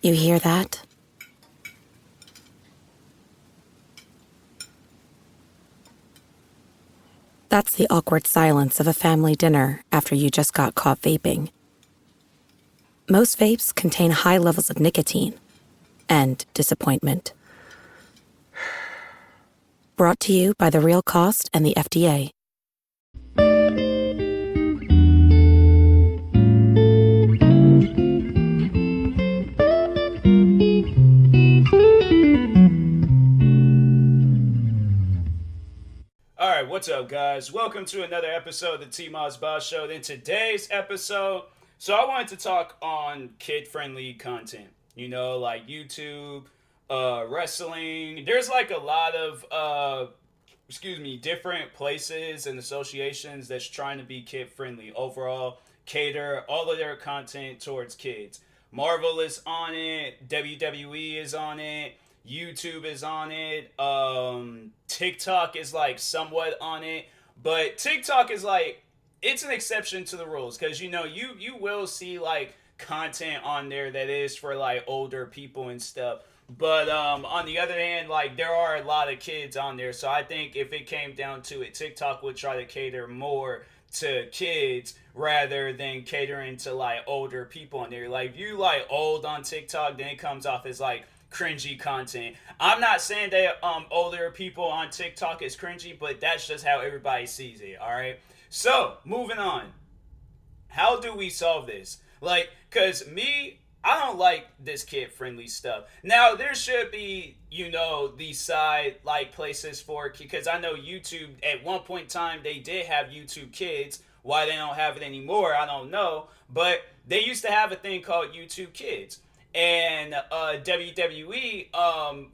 You hear that? That's the awkward silence of a family dinner after you just got caught vaping. Most vapes contain high levels of nicotine and disappointment. Brought to you by The Real Cost and the FDA. Alright, what's up, guys? Welcome to another episode of the TMossBoss Show. In today's episode, I wanted to talk on kid-friendly content. You know, like YouTube, wrestling. There's like a lot of, different places and associations that's trying to be kid-friendly. Overall, cater all of their content towards kids. Marvel is on it. WWE is on it. YouTube is on it. TikTok is like somewhat on it, but TikTok is like, it's an exception to the rules, because you know you will see like content on there that is for like older people and stuff, but on the other hand, like there are a lot of kids on there, so I think if it came down to it, TikTok would try to cater more to kids rather than catering to like older people on there. Like if you like old on TikTok, then it comes off as like cringy content. I'm not saying that older people on TikTok is cringy, but that's just how everybody sees it. All right. So moving on, how do we solve this? Like, cause me, I don't like this kid friendly stuff. Now there should be, you know, these side like places for, because I know YouTube at one point in time they did have YouTube Kids. Why they don't have it anymore, I don't know. But they used to have a thing called YouTube Kids. And WWE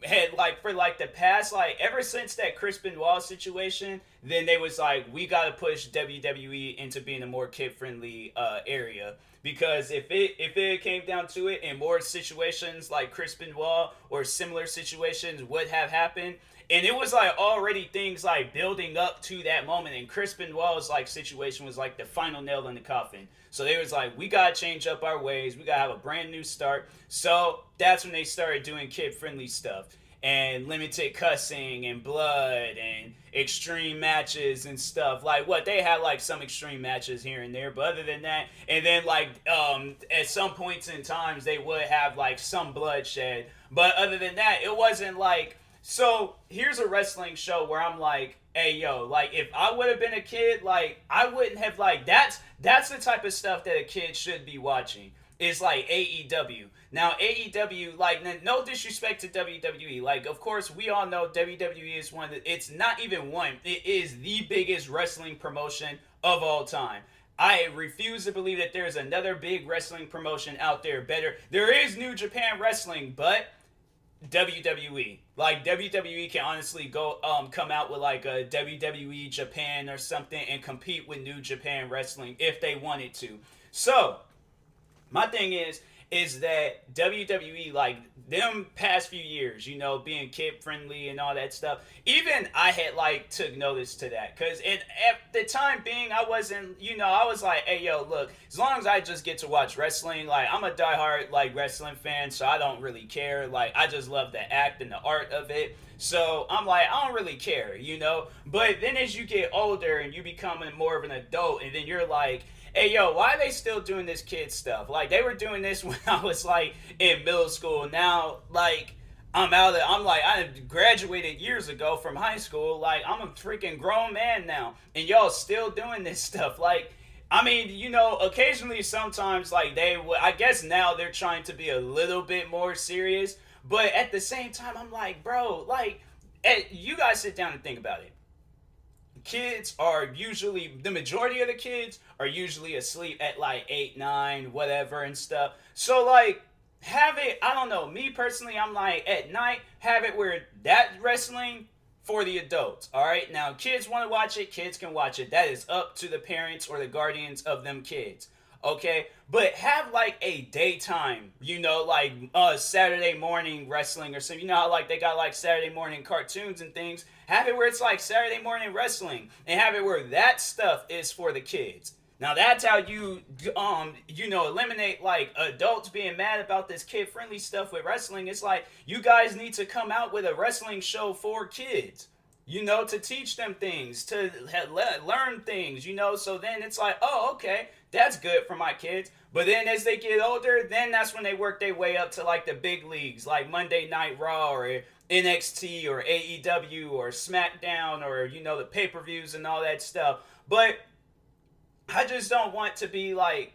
had like for like the past, like ever since that Chris Benoit situation, then they was like, we gotta push WWE into being a more kid friendly area, because if it came down to it and more situations like Chris Benoit or similar situations would have happened, and it was like already things like building up to that moment, and Chris Benoit's like situation was like the final nail in the coffin. So they was like, we gotta change up our ways, we gotta have a brand new start. So that's when they started doing kid-friendly stuff and limited cussing and blood and extreme matches and stuff. Like what, they had like some extreme matches here and there, but other than that, and then like at some points in times they would have like some bloodshed, but other than that, it wasn't like. So here's a wrestling show where I'm like, hey yo, like if I would have been a kid, like I wouldn't have, like that's the type of stuff that a kid should be watching. It's like AEW. Now AEW, like no disrespect to WWE, like of course we all know WWE is one of the, it's not even one, it is the biggest wrestling promotion of all time. I refuse to believe that there's another big wrestling promotion out there better. There is New Japan Wrestling, but WWE. Like WWE can honestly go come out with like a WWE Japan or something and compete with New Japan Wrestling if they wanted to. So my thing is that WWE, like them past few years, you know, being kid friendly and all that stuff, even I had like took notice to that, because at the time being, I wasn't, you know, I was like, hey yo, look, as long as I just get to watch wrestling, like I'm a diehard like wrestling fan, so I don't really care, like I just love the act and the art of it. So I'm like, I don't really care, you know. But then as you get older and you become more of an adult, and then you're like, hey yo, why are they still doing this kid stuff? Like they were doing this when I was like in middle school. Now like I'm like, I graduated years ago from high school. Like I'm a freaking grown man now, and y'all still doing this stuff. Like, I mean, you know, occasionally sometimes like I guess now they're trying to be a little bit more serious, but at the same time I'm like, bro, like you guys sit down and think about it. Kids are usually, the majority of the kids are usually asleep at like 8, 9, whatever and stuff. So like have it, I don't know, me personally, I'm like at night, have it where that wrestling for the adults. All right. Now kids want to watch it, kids can watch it. That is up to the parents or the guardians of them kids. Okay, but have like a daytime, you know, like Saturday morning wrestling or something. You know how like they got like Saturday morning cartoons and things. Have it where it's like Saturday morning wrestling, and have it where that stuff is for the kids. Now that's how you eliminate like adults being mad about this kid friendly stuff with wrestling. It's like you guys need to come out with a wrestling show for kids. To teach them things, to learn things, so then it's like, oh, okay, that's good for my kids. But then as they get older, then that's when they work their way up to like the big leagues, like Monday Night Raw or NXT or AEW or SmackDown or, the pay-per-views and all that stuff. But I just don't want to be like,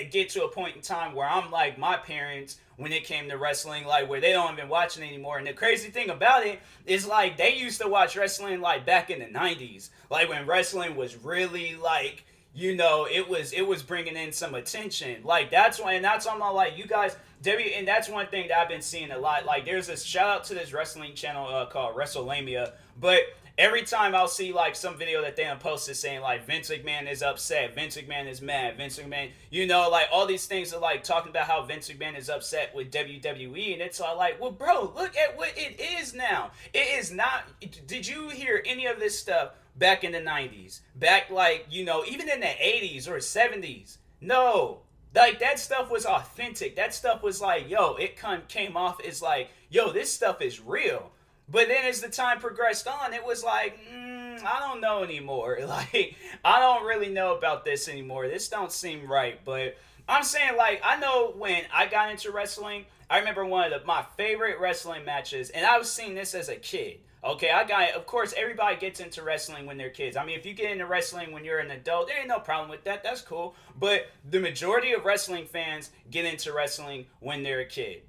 get to a point in time where I'm like my parents when it came to wrestling, like where they don't even watch it anymore. And the crazy thing about it is like they used to watch wrestling like back in the 90s, like when wrestling was really like, it was bringing in some attention. Like that's why I'm like, you guys, and that's one thing that I've been seeing a lot. Like there's this shout out to this wrestling channel called WrestleMania, but every time I'll see like some video that they posted saying like Vince McMahon is upset, Vince McMahon is mad, Vince McMahon, like all these things are like talking about how Vince McMahon is upset with WWE, and it's all like, well, bro, look at what it is now. It is not. Did you hear any of this stuff back in the 90s? Back like, even in the 80s or 70s? No. Like that stuff was authentic. That stuff was like, yo, it came off as like, yo, this stuff is real. But then as the time progressed on, it was like, I don't know anymore. Like, I don't really know about this anymore. This don't seem right. But I'm saying, like, I know when I got into wrestling, I remember one of my favorite wrestling matches, and I was seeing this as a kid. Okay, of course, everybody gets into wrestling when they're kids. I mean, if you get into wrestling when you're an adult, there ain't no problem with that. That's cool. But the majority of wrestling fans get into wrestling when they're a kid.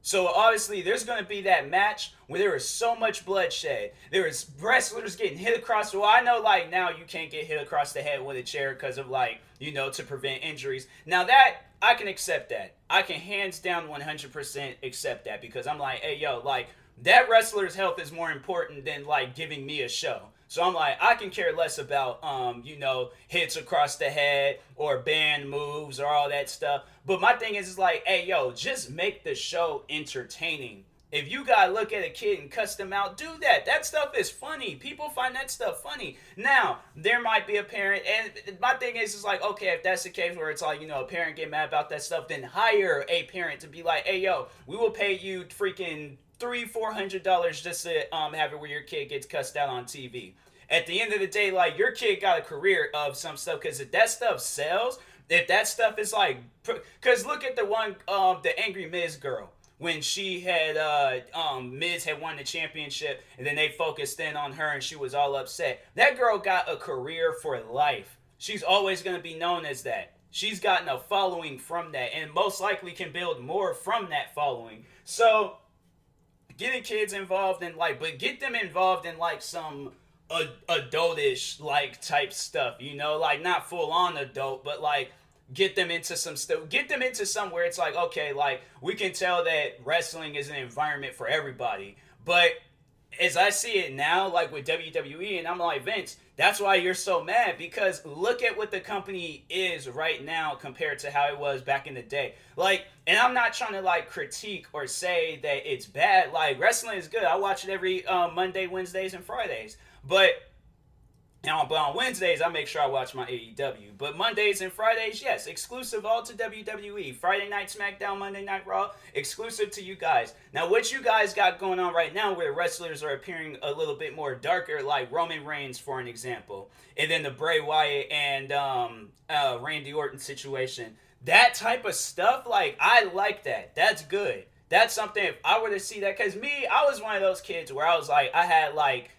So obviously there's going to be that match where there is so much bloodshed. There is wrestlers getting hit across the wall. I know like now you can't get hit across the head with a chair because of like, to prevent injuries. Now that, I can accept that. I can hands down 100% accept that because I'm like, hey, yo, like that wrestler's health is more important than like giving me a show. So I'm like, I can care less about, hits across the head or banned moves or all that stuff. But my thing is like, hey, yo, just make the show entertaining. If you gotta look at a kid and cuss them out, do that. That stuff is funny. People find that stuff funny. Now, there might be a parent, and my thing is like, okay, if that's the case where it's like, a parent get mad about that stuff, then hire a parent to be like, hey, yo, we will pay you freaking $300-$400 just to have it where your kid gets cussed out on TV. At the end of the day, like your kid got a career of some stuff, because if that stuff sells, if that stuff is like, because look at the one, the Angry Miz girl, when she had Miz had won the championship, and then they focused in on her and she was all upset. That girl got a career for life. She's always going to be known as that. She's gotten a following from that, and most likely can build more from that following. So getting kids involved in like, but get them involved in like some adultish like type stuff, like not full on adult, but like get them into some stuff, get them into somewhere it's like, okay, like we can tell that wrestling is an environment for everybody. But as I see it now, like with WWE, and I'm like, Vince, that's why you're so mad, because look at what the company is right now compared to how it was back in the day. Like, and I'm not trying to like critique or say that it's bad. Like, wrestling is good. I watch it every Monday, Wednesdays, and Fridays. But on Wednesdays, I make sure I watch my AEW. But Mondays and Fridays, yes, exclusive all to WWE. Friday Night SmackDown, Monday Night Raw, exclusive to you guys. Now, what you guys got going on right now where wrestlers are appearing a little bit more darker, like Roman Reigns, for an example, and then the Bray Wyatt and Randy Orton situation, that type of stuff, like, I like that. That's good. That's something, if I were to see that, because me, I was one of those kids where I was like, I had like,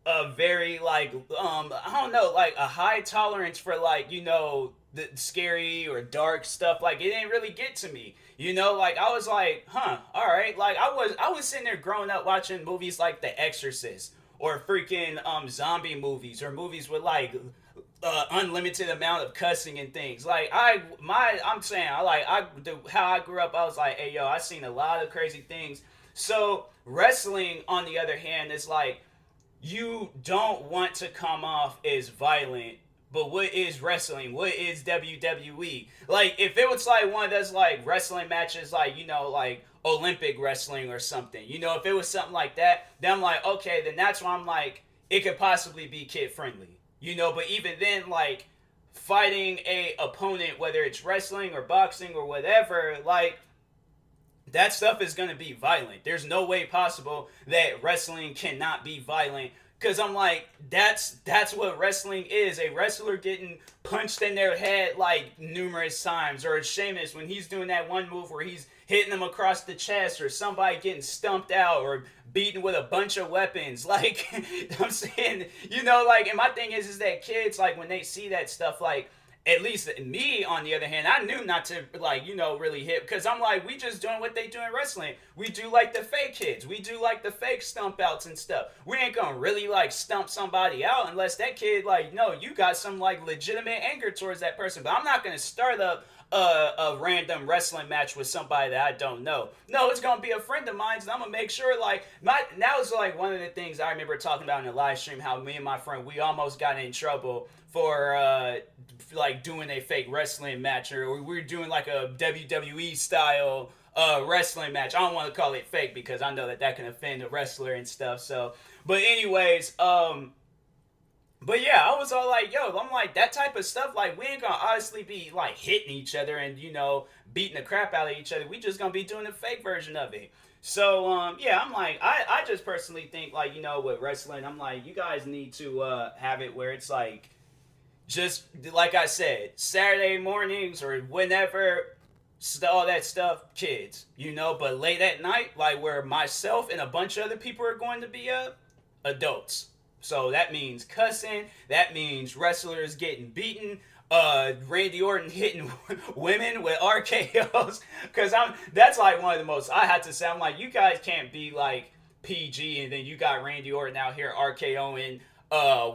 a very like I don't know, like a high tolerance for like, the scary or dark stuff. Like it didn't really get to me, like I was like, all right. Like I was sitting there growing up watching movies like The Exorcist or freaking zombie movies or movies with like unlimited amount of cussing and things. Like I'm saying, how I grew up, I was like, hey, yo, I seen a lot of crazy things. So wrestling on the other hand is like, you don't want to come off as violent, but what is wrestling? What is WWE? Like, if it was like one of those like wrestling matches, like, like Olympic wrestling or something, if it was something like that, then I'm like, okay, then that's why I'm like, it could possibly be kid friendly, but even then, like, fighting a opponent, whether it's wrestling or boxing or whatever, like that stuff is going to be violent. There's no way possible that wrestling cannot be violent. Cause I'm like, that's what wrestling is. A wrestler getting punched in their head like numerous times, or Sheamus when he's doing that one move where he's hitting them across the chest, or somebody getting stumped out or beaten with a bunch of weapons. Like I'm saying, like, and my thing is that kids, like, when they see that stuff, like, at least me, on the other hand, I knew not to, like, really hit, because I'm like, we just doing what they do in wrestling. We do, like, the fake hits. We do, like, the fake stump outs and stuff. We ain't gonna really, like, stump somebody out unless that kid, like, no, you got some, like, legitimate anger towards that person. But I'm not gonna start up a random wrestling match with somebody that I don't know. No, it's gonna be a friend of mine, and I'm gonna make sure, like, that was, like, one of the things I remember talking about in the live stream, how me and my friend, we almost got in trouble for like doing a fake wrestling match, or we were doing like a WWE style wrestling match. I don't want to call it fake because I know that can offend a wrestler and stuff. So, but anyways, but yeah, I was all like, yo, I'm like, that type of stuff, like, we ain't gonna honestly be like hitting each other and beating the crap out of each other. We just gonna be doing the fake version of it. So, yeah, I'm like, I just personally think, like, with wrestling, I'm like, you guys need to have it where it's like, just like I said, Saturday mornings or whenever, all that stuff, kids, but late at night, like where myself and a bunch of other people are going to be adults. So that means cussing, that means wrestlers getting beaten, Randy Orton hitting women with RKOs, because that's like one of the most, I had to say, I'm like, you guys can't be like PG and then you got Randy Orton out here RKOing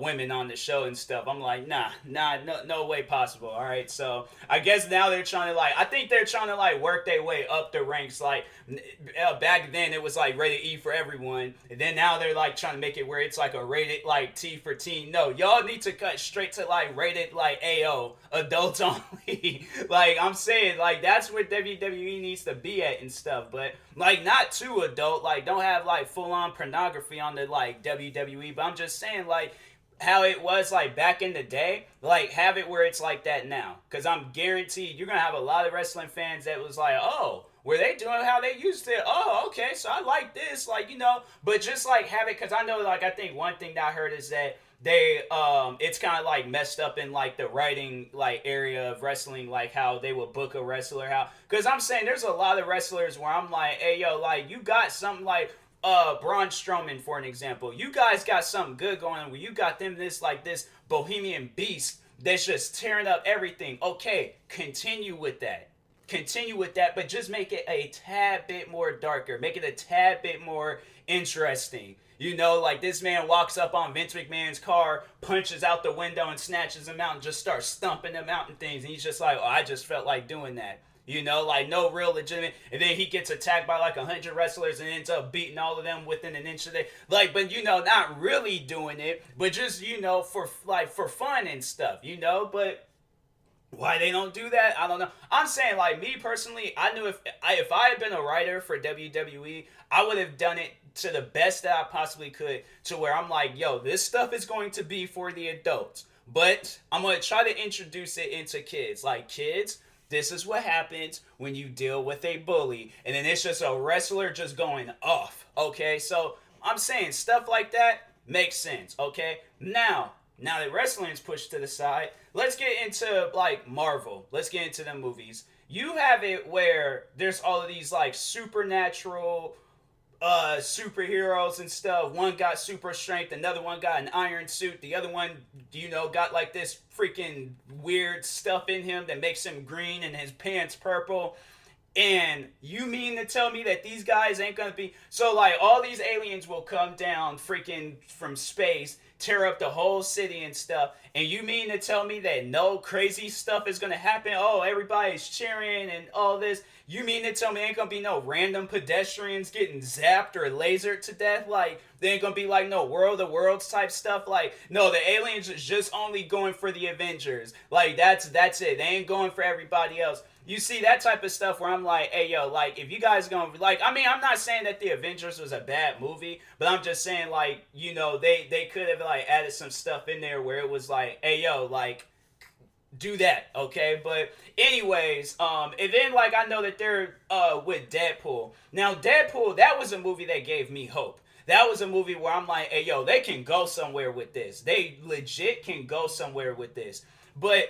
women on the show and stuff. I'm like, no way possible. All right, so I guess now they're trying to, like, I think they're trying to, like, work their way up the ranks. Like, back then it was like rated E for everyone, and then now they're like trying to make it where it's like a rated like T for teen. No, y'all need to cut straight to like rated like AO, adults only. Like, I'm saying, like, that's where WWE needs to be at and stuff, but like not too adult. Like, don't have like full on pornography on the like WWE. But I'm just saying, like, how it was like back in the day, like have it where it's like that now, because I'm guaranteed you're gonna have a lot of wrestling fans that was like, oh, were they doing how they used to? Oh, okay, so I like this, like, but just like have it, because I know, like, I think one thing that I heard is that they it's kind of like messed up in like the writing like area of wrestling, like how they would book a wrestler, how, because I'm saying there's a lot of wrestlers where I'm like, hey yo, like, you got something like Braun Strowman, for an example. You guys got something good going on where you got them this bohemian beast that's just tearing up everything. Okay, continue with that, but just make it a tad bit more darker, make it a tad bit more interesting. Like, this man walks up on Vince McMahon's car, punches out the window and snatches him out and just starts stumping him out and things, and he's just like, oh, I just felt like doing that. Like, no real legitimate, and then he gets attacked by like 100 wrestlers and ends up beating all of them within an inch of it. Like, but not really doing it, but just for fun and stuff. But why they don't do that, I don't know. I'm saying, like, me personally, I knew if I had been a writer for WWE, I would have done it to the best that I possibly could, to where I'm like, yo, this stuff is going to be for the adults, but I'm going to try to introduce it into kids. Like, kids, this is what happens when you deal with a bully, and then it's just a wrestler just going off, okay? So I'm saying stuff like that makes sense, okay? Now that wrestling's pushed to the side, let's get into like Marvel. Let's get into the movies. You have it where there's all of these like supernatural superheroes and stuff. One got super strength, another one got an iron suit, the other one, got like this freaking weird stuff in him that makes him green and his pants purple. And you mean to tell me that these guys ain't gonna be, so like all these aliens will come down freaking from space, tear up the whole city and stuff, and you mean to tell me that no crazy stuff is gonna happen? Oh, everybody's cheering and all this. You mean to tell me ain't gonna be no random pedestrians getting zapped or lasered to death? Like, there ain't gonna be like no World of Worlds type stuff? Like, no, the aliens is just only going for the Avengers. Like, that's it. They ain't going for everybody else. You see that type of stuff where I'm like, hey, yo, like, if you guys gonna, like, I mean, I'm not saying that the Avengers was a bad movie, but I'm just saying, like, they could have, like, added some stuff in there where it was like, hey, yo, like, do that, okay? But anyways, and then like I know that they're with Deadpool. Now Deadpool, that was a movie that gave me hope. That was a movie where I'm like, hey yo, they can go somewhere with this. They legit can go somewhere with this. But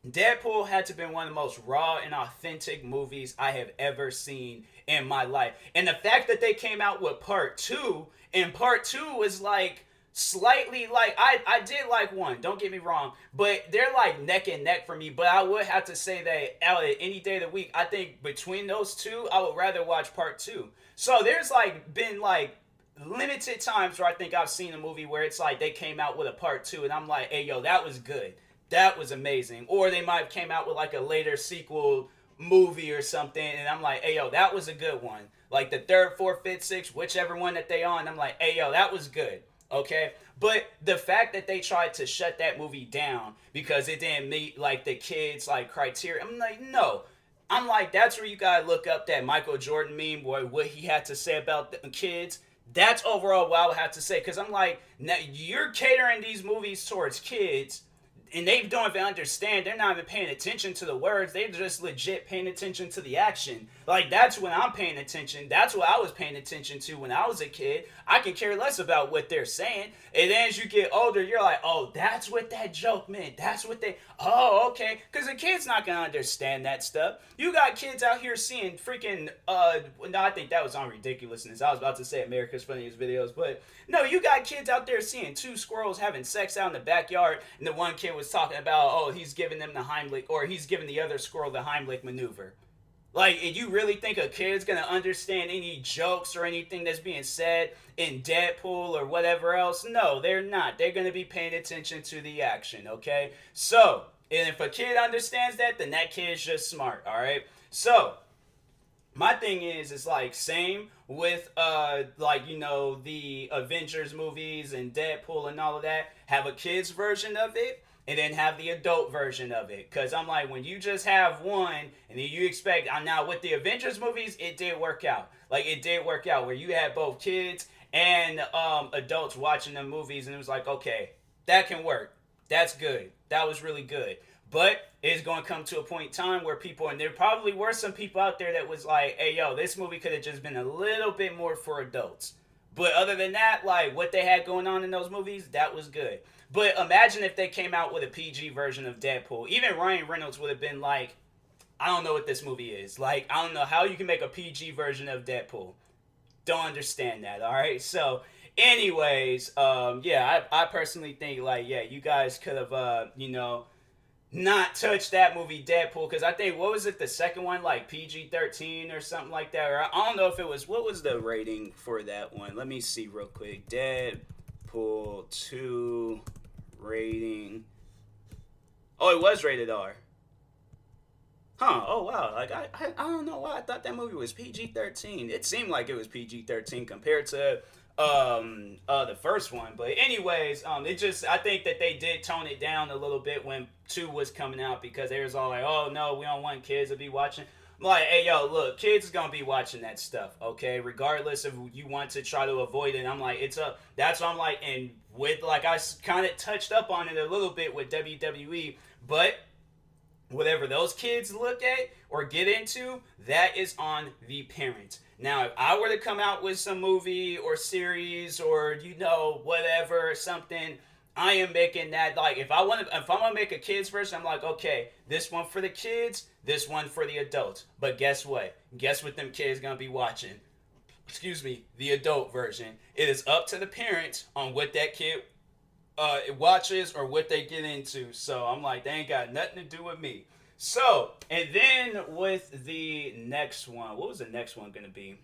Deadpool had to have been one of the most raw and authentic movies I have ever seen in my life. And the fact that they came out with part two, and part two was like slightly like I did like one, don't get me wrong, but they're like neck and neck for me. But I would have to say that out of any day of the week, I think between those two, I would rather watch part two. So there's like been like limited times where I think I've seen a movie where it's like they came out with a part two and I'm like, hey yo, that was good. That was amazing. Or they might have came out with like a later sequel movie or something and I'm like, hey yo, that was a good one. Like the third, fourth, fifth, sixth, whichever one that they on, I'm like, hey yo, that was good. Okay? But the fact that they tried to shut that movie down because it didn't meet like the kids like criteria, I'm like, no. I'm like, that's where you gotta look up that Michael Jordan meme, boy, what he had to say about the kids. That's overall what I would have to say. Because I'm like, now you're catering these movies towards kids, and they don't even understand. They're not even paying attention to the words. They're just legit paying attention to the action. Like, that's when I'm paying attention. That's what I was paying attention to when I was a kid. I can care less about what they're saying. And then as you get older, you're like, oh, that's what that joke meant. That's what they... Oh, okay. Because the kid's not going to understand that stuff. You got kids out here seeing freaking... No, I think that was on Ridiculousness. I was about to say America's Funniest Videos. But, no, you got kids out there seeing two squirrels having sex out in the backyard. And the one kid was talking about, oh, he's giving them the Heimlich... Or he's giving the other squirrel the Heimlich maneuver. Like, and you really think a kid's gonna understand any jokes or anything that's being said in Deadpool or whatever else? No, they're not. They're gonna be paying attention to the action, okay? So, and if a kid understands that, then that kid's just smart, alright? So, my thing is like, same with, like, you know, the Avengers movies and Deadpool and all of that. Have a kid's version of it. And then have the adult version of it. Because I'm like, when you just have one, and then you expect... Now, with the Avengers movies, it did work out. Like, it did work out where you had both kids and adults watching the movies. And it was like, okay, that can work. That's good. That was really good. But it's going to come to a point in time where people... And there probably were some people out there that was like, hey, yo, this movie could have just been a little bit more for adults. But other than that, like, what they had going on in those movies, that was good. But imagine if they came out with a PG version of Deadpool. Even Ryan Reynolds would have been like, I don't know what this movie is. Like, I don't know how you can make a PG version of Deadpool. Don't understand that, alright? So, anyways, yeah, I personally think, like, yeah, you guys could have, you know, not touched that movie Deadpool. Because I think, what was it, the second one? Like, PG-13 or something like that? Or I don't know if it was, what was the rating for that one? Let me see real quick. Deadpool 2... rating. Oh, it was rated R. Huh. Oh, wow. Like, I don't know why I thought that movie was PG-13. It seemed like it was PG-13 compared to the first one. But anyways, it just... I think that they did tone it down a little bit when 2 was coming out because they was all like, oh, no, we don't want kids to be watching. I'm like, hey, yo, look, kids is gonna be watching that stuff, okay? Regardless if you want to try to avoid it. I'm like, it's a... That's what I'm like, and with, like, I kind of touched up on it a little bit with WWE, but whatever those kids look at or get into, that is on the parent. Now, if I were to come out with some movie or series or, you know, whatever, something, I am making that, like, if I want to make a kids version, I'm like, okay, this one for the kids, this one for the adults. But guess what? Guess what them kids gonna be watching? Excuse me, the adult version. It is up to the parents on what that kid watches or what they get into. So I'm like, they ain't got nothing to do with me. So, and then with the next one, what was the next one gonna be?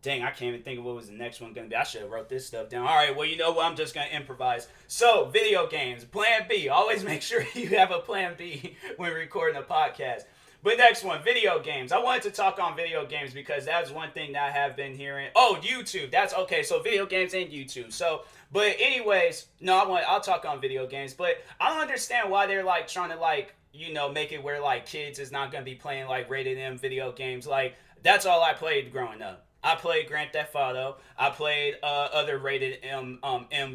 Dang, I can't even think of what was the next one going to be. I should have wrote this stuff down. All right, well, you know what? I'm just going to improvise. So, video games. Plan B. Always make sure you have a plan B when recording a podcast. But next one, video games. I wanted to talk on video games because that's one thing that I have been hearing. Oh, YouTube. That's okay. So, video games and YouTube. So, but anyways, no, I'll talk on video games. But I don't understand why they're, like, trying to, like, you know, make it where, like, kids is not going to be playing, like, rated M video games. Like, that's all I played growing up. I played Grand Theft Auto. I played other rated M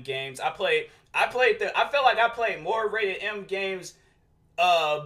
games. I felt like I played more rated M games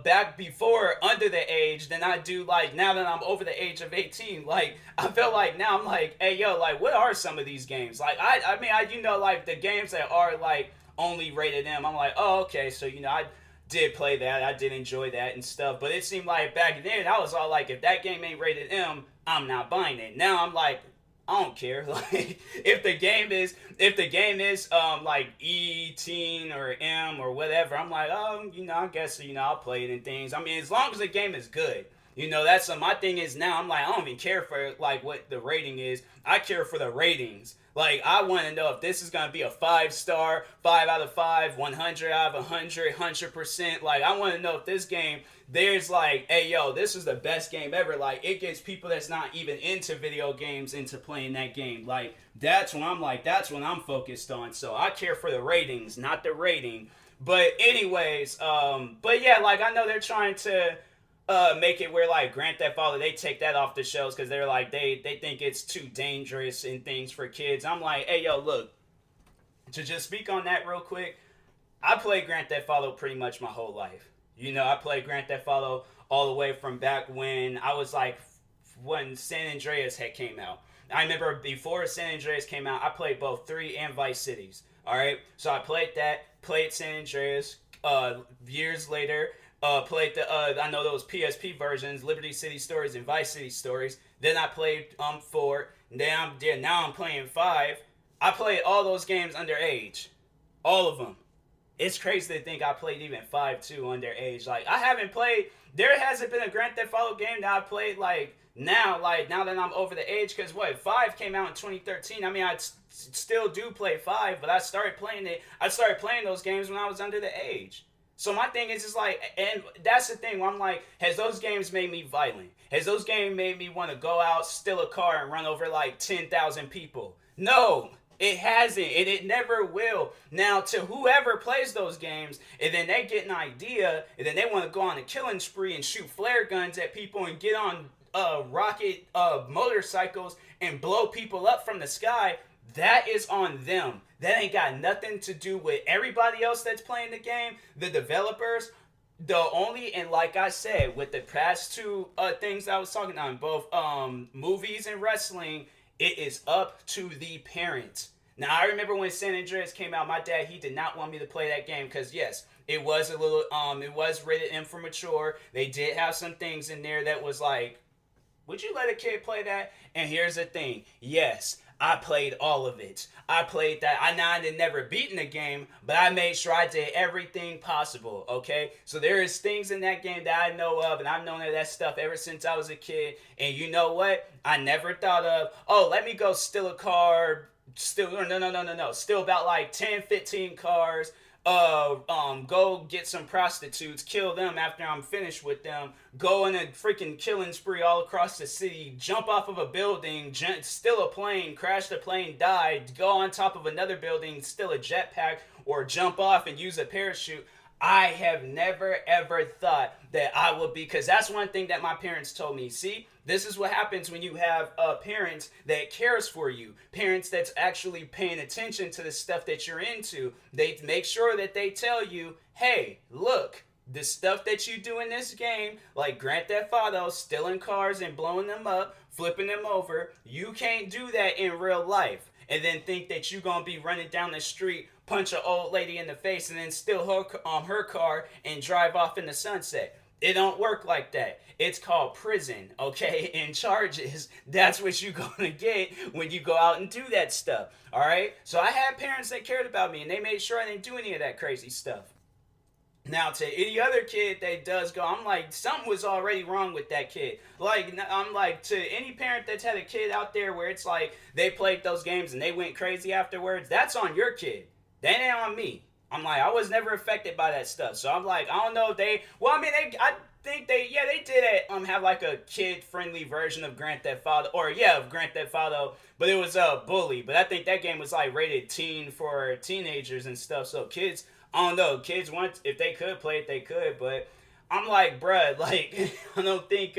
back before under the age than I do like now that I'm over the age of 18. Like I feel like now I'm like, hey yo, like what are some of these games? Like I mean I you know like the games that are like only rated M. I'm like, oh okay, so you know I did play that. I did enjoy that and stuff. But it seemed like back then I was all like, if that game ain't rated M, I'm not buying it. Now I'm like, I don't care. Like if the game is like E teen or M or whatever, I'm like, oh, you know, I guess you know I'll play it and things. I mean, as long as the game is good. You know, that's my thing is now I'm like I don't even care for like what the rating is. I care for the ratings. Like I want to know if this is gonna be a 5-star, 5 out of 5, 100 out of 100, 100%. Like I want to know if this game there's like, hey yo, this is the best game ever. Like it gets people that's not even into video games into playing that game. Like that's when I'm focused on. So I care for the ratings, not the rating. But anyways, but yeah, like I know they're trying to make it where like Grand Theft Auto they take that off the shelves because they're like they think it's too dangerous and things for kids. I'm like, hey yo, look, to just speak on that real quick, I played Grand Theft Auto pretty much my whole life. You know, I played Grand Theft Auto all the way from back when I was like when San Andreas had came out. I remember before San Andreas came out, I played both 3 and Vice Cities. All right, so I played that, played San Andreas. Years later, played the I know those PSP versions, Liberty City Stories and Vice City Stories. Then I played 4. Now I'm playing 5. I played all those games underage, all of them. It's crazy to think I played even 5 too underage. Like I haven't played. There hasn't been a Grand Theft Auto game that I played like now that I'm over the age. Because what 5 came out in 2013. I mean I still do play 5, but I started playing it. I started playing those games when I was under the age. So my thing is just like, and that's the thing where I'm like, has those games made me violent? Has those games made me want to go out, steal a car, and run over like 10,000 people? No, it hasn't, and it never will. Now, to whoever plays those games, and then they get an idea, and then they want to go on a killing spree and shoot flare guns at people and get on rocket motorcycles and blow people up from the sky, that is on them. That ain't got nothing to do with everybody else that's playing the game, the developers. The only, and like I said, with the past 2 things I was talking on, both movies and wrestling, it is up to the parents. Now, I remember when San Andreas came out, my dad, he did not want me to play that game because, yes, it was a little, it was rated M for mature. They did have some things in there that was like, would you let a kid play that? And here's the thing, yes, I played all of it. I played that. I had never beaten the game, but I made sure I did everything possible, okay? So there is things in that game that I know of, and I've known of that stuff ever since I was a kid. And you know what? I never thought of, oh, let me go steal a car, no. Still about like 10, 15 cars, go get some prostitutes, kill them after I'm finished with them, go in a freaking killing spree all across the city, jump off of a building, steal a plane, crash the plane, die, go on top of another building, steal a jetpack, or jump off and use a parachute. I have never ever thought that I would be, because that's one thing that my parents told me. See, this is what happens when you have parents that cares for you, parents that's actually paying attention to the stuff that you're into. They make sure that they tell you, hey, look, the stuff that you do in this game, like Grand Theft Auto, stealing cars and blowing them up, flipping them over, you can't do that in real life. And then think that you're going to be running down the street, punch an old lady in the face, and then steal her car and drive off in the sunset. It don't work like that. It's called prison, okay? And charges. That's what you're going to get when you go out and do that stuff, all right? So I had parents that cared about me, and they made sure I didn't do any of that crazy stuff. Now, to any other kid that does go, I'm like, something was already wrong with that kid. Like, I'm like, to any parent that's had a kid out there where it's like they played those games and they went crazy afterwards, that's on your kid. That ain't on me. I'm like, I was never affected by that stuff. So I'm like, I don't know if I think they did it, have like a kid-friendly version of Grand Theft Auto, of Grand Theft Auto, but it was a Bully. But I think that game was like rated teen for teenagers and stuff, so kids, I don't know, kids want, if they could play it, they could, but I'm like, bruh, like, I don't think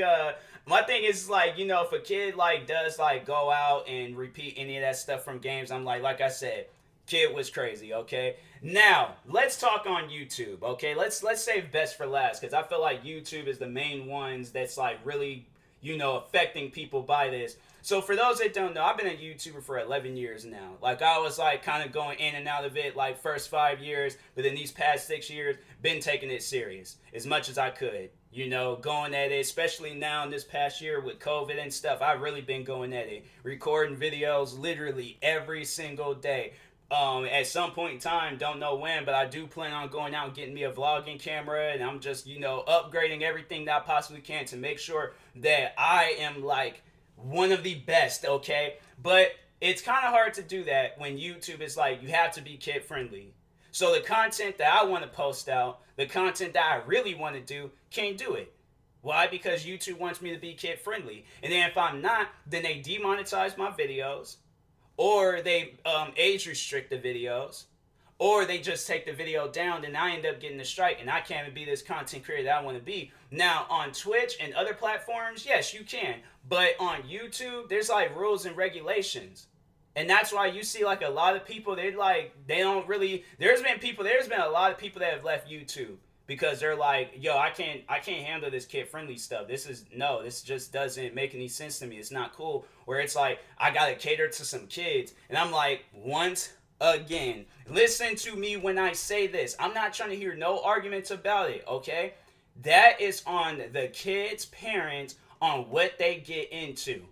My thing is like, if a kid like does like go out and repeat any of that stuff from games, I'm like I said, kid was crazy. Okay, now let's talk on YouTube. Okay, let's save best for last because I feel like YouTube is the main ones that's like really affecting people by this. So for those that don't know, I've been a YouTuber for 11 years now. Like I was like kind of going in and out of it like first 5 years, but in these past 6 years, been taking it serious as much as I could. Going at it, especially now in this past year with COVID and stuff. I've really been going at it, recording videos literally every single day. At some point in time, don't know when, but I do plan on going out and getting me a vlogging camera, and I'm just upgrading everything that I possibly can to make sure that I am like one of the best. Okay, but it's kind of hard to do that when YouTube is like you have to be kid friendly. So the content that I want to post out, the content that I really want to do, can't do it. Why? Because YouTube wants me to be kid friendly, and then if I'm not, then they demonetize my videos, or they age restrict the videos, or they just take the video down, then I end up getting a strike, and I can't even be this content creator that I want to be. Now, on Twitch and other platforms, yes, you can. But on YouTube, there's like rules and regulations. And that's why you see like a lot of people, they don't really, there's been a lot of people that have left YouTube because they're like, yo, I can't handle this kid friendly stuff. This just doesn't make any sense to me. It's not cool. Where it's like, I gotta cater to some kids. And I'm like, once again, listen to me when I say this. I'm not trying to hear no arguments about it, okay? That is on the kids' parents on what they get into.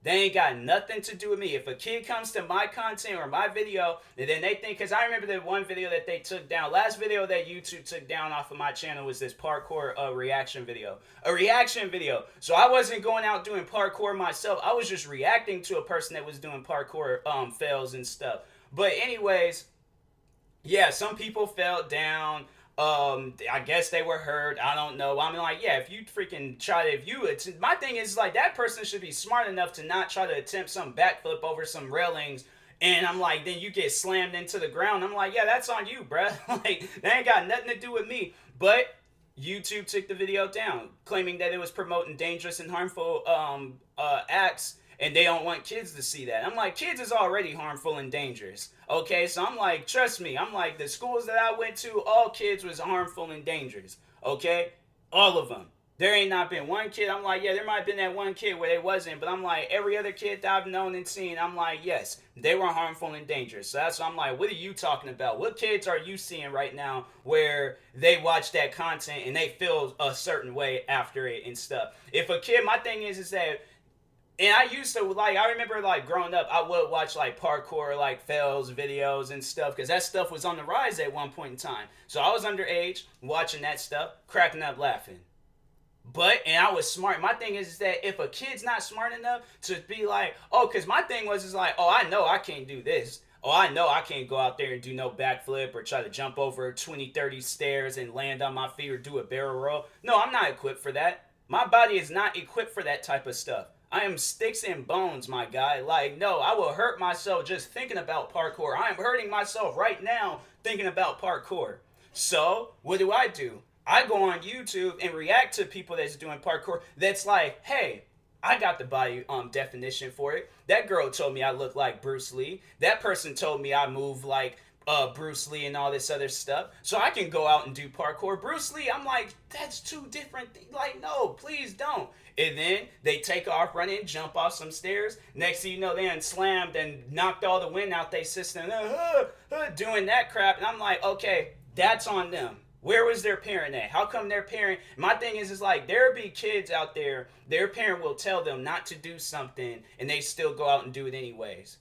They ain't got nothing to do with me. If a kid comes to my content or my video, and then they think, because I remember the one video that they took down, last video that YouTube took down off of my channel was this parkour reaction video. A reaction video. So I wasn't going out doing parkour myself. I was just reacting to a person that was doing parkour fails and stuff. But anyways, yeah, some people fell down. I guess they were hurt. I don't know. I mean, like, yeah, if you freaking try to, my thing is like that person should be smart enough to not try to attempt some backflip over some railings. And I'm like, then you get slammed into the ground. I'm like, yeah, that's on you, bruh. Like, that ain't got nothing to do with me. But YouTube took the video down, claiming that it was promoting dangerous and harmful acts. And they don't want kids to see that. I'm like, kids is already harmful and dangerous. Okay, so I'm like, trust me. I'm like, the schools that I went to, all kids was harmful and dangerous. Okay, all of them. There ain't not been one kid. I'm like, yeah, there might have been that one kid where they wasn't. But I'm like, every other kid that I've known and seen, I'm like, yes, they were harmful and dangerous. So that's why I'm like, what are you talking about? What kids are you seeing right now where they watch that content and they feel a certain way after it and stuff? If a kid, my thing is that, and I used to, like, I remember, like, growing up, I would watch, like, parkour, like, fails videos and stuff, because that stuff was on the rise at one point in time. So I was underage, watching that stuff, cracking up, laughing. And I was smart. My thing is that if a kid's not smart enough to be like, oh, because my thing was like, oh, I know I can't do this. Oh, I know I can't go out there and do no backflip or try to jump over 20, 30 stairs and land on my feet or do a barrel roll. No, I'm not equipped for that. My body is not equipped for that type of stuff. I am sticks and bones, my guy. Like, no, I will hurt myself just thinking about parkour. I am hurting myself right now thinking about parkour. So, what do? I go on YouTube and react to people that's doing parkour that's like, hey, I got the body definition for it. That girl told me I look like Bruce Lee. That person told me I move like Bruce Lee and all this other stuff. So I can go out and do parkour. Bruce Lee, I'm like, that's two different things. Like, no, please don't. And then they take off running, jump off some stairs. Next thing you know, they done slammed and knocked all the wind out their system. Doing that crap. And I'm like, okay, that's on them. Where was their parent at? How come their parent... My thing is like, there'll be kids out there, their parent will tell them not to do something, and they still go out and do it anyways.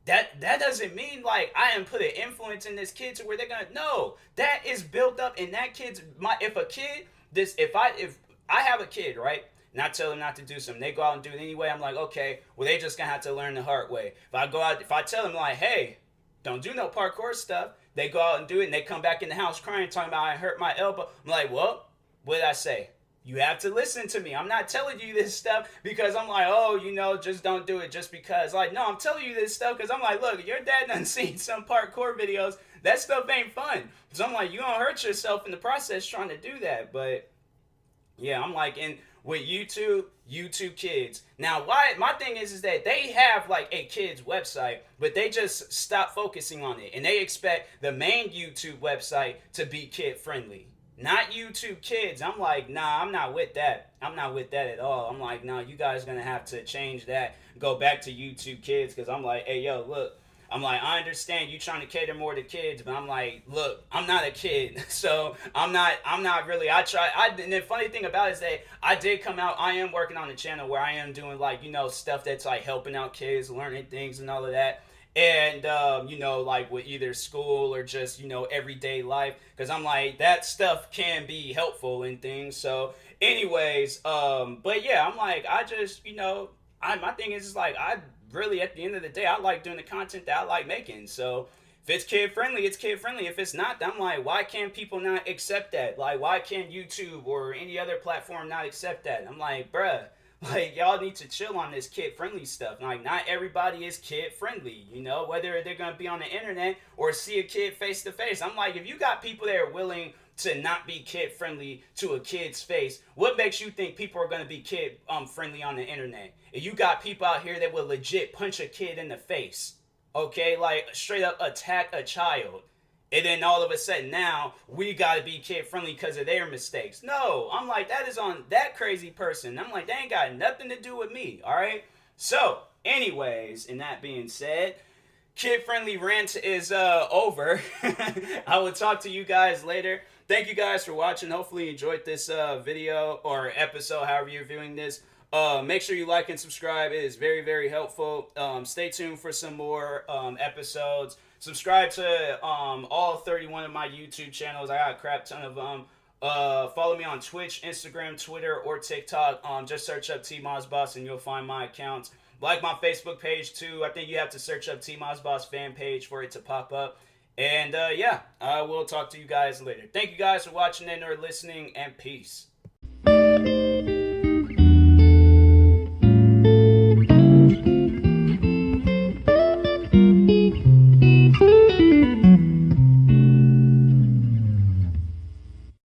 That doesn't mean like I am put an influence in this kid to where they're gonna... No, that is built up in that kid's... If I have a kid, right? And I tell them not to do something, they go out and do it anyway. I'm like, okay, well, they just gonna have to learn the hard way. If I tell them like, hey, don't do no parkour stuff, they go out and do it, and they come back in the house crying, talking about I hurt my elbow. I'm like, well, what did I say? You have to listen to me. I'm not telling you this stuff because I'm like, oh, just don't do it just because. Like, no, I'm telling you this stuff because I'm like, look, your dad done seen some parkour videos. That stuff ain't fun. So I'm like, you gonna hurt yourself in the process trying to do that. But Yeah, I'm like, and with YouTube Kids. Now, why? My thing is that they have like a kids website, but they just stop focusing on it, and they expect the main YouTube website to be kid friendly, not YouTube Kids. I'm like, nah, I'm not with that. I'm not with that at all. I'm like, nah, you guys gonna have to change that, go back to YouTube Kids, because I'm like, hey, yo, look. I'm like, I understand you trying to cater more to kids, but I'm like, look, I'm not a kid, so I'm not really. And the funny thing about it is that I did come out. I am working on a channel where I am doing like stuff that's like helping out kids, learning things and all of that. And like with either school or just everyday life, because I'm like that stuff can be helpful and things. So, anyways, but yeah, I'm like I just my thing is just like I really at the end of the day I like doing the content that I like making. So if it's kid friendly, it's kid friendly. If it's not, I'm like, why can't people not accept that? Like, why can't YouTube or any other platform not accept that? I'm like, bruh, like y'all need to chill on this kid friendly stuff. Like, not everybody is kid friendly, whether they're gonna be on the internet or see a kid face to face. I'm like, if you got people that are willing to not be kid friendly to a kid's face, what makes you think people are gonna be kid friendly on the internet? If you got people out here that will legit punch a kid in the face, okay, like straight up attack a child, and then all of a sudden now we gotta be kid friendly because of their mistakes. No, I'm like, that is on that crazy person. I'm like, they ain't got nothing to do with me. All right. So, anyways, and that being said, kid friendly rant is over. I will talk to you guys later. Thank you guys for watching. Hopefully you enjoyed this video or episode, however you're viewing this. Make sure you like and subscribe. It is very, very helpful. Stay tuned for some more episodes. Subscribe to all 31 of my YouTube channels. I got a crap ton of them. Follow me on Twitch, Instagram, Twitter, or TikTok. Just search up TMossBoss and you'll find my accounts. Like my Facebook page too. I think you have to search up TMossBoss fan page for it to pop up. And yeah, I will talk to you guys later. Thank you guys for watching and or listening, and peace.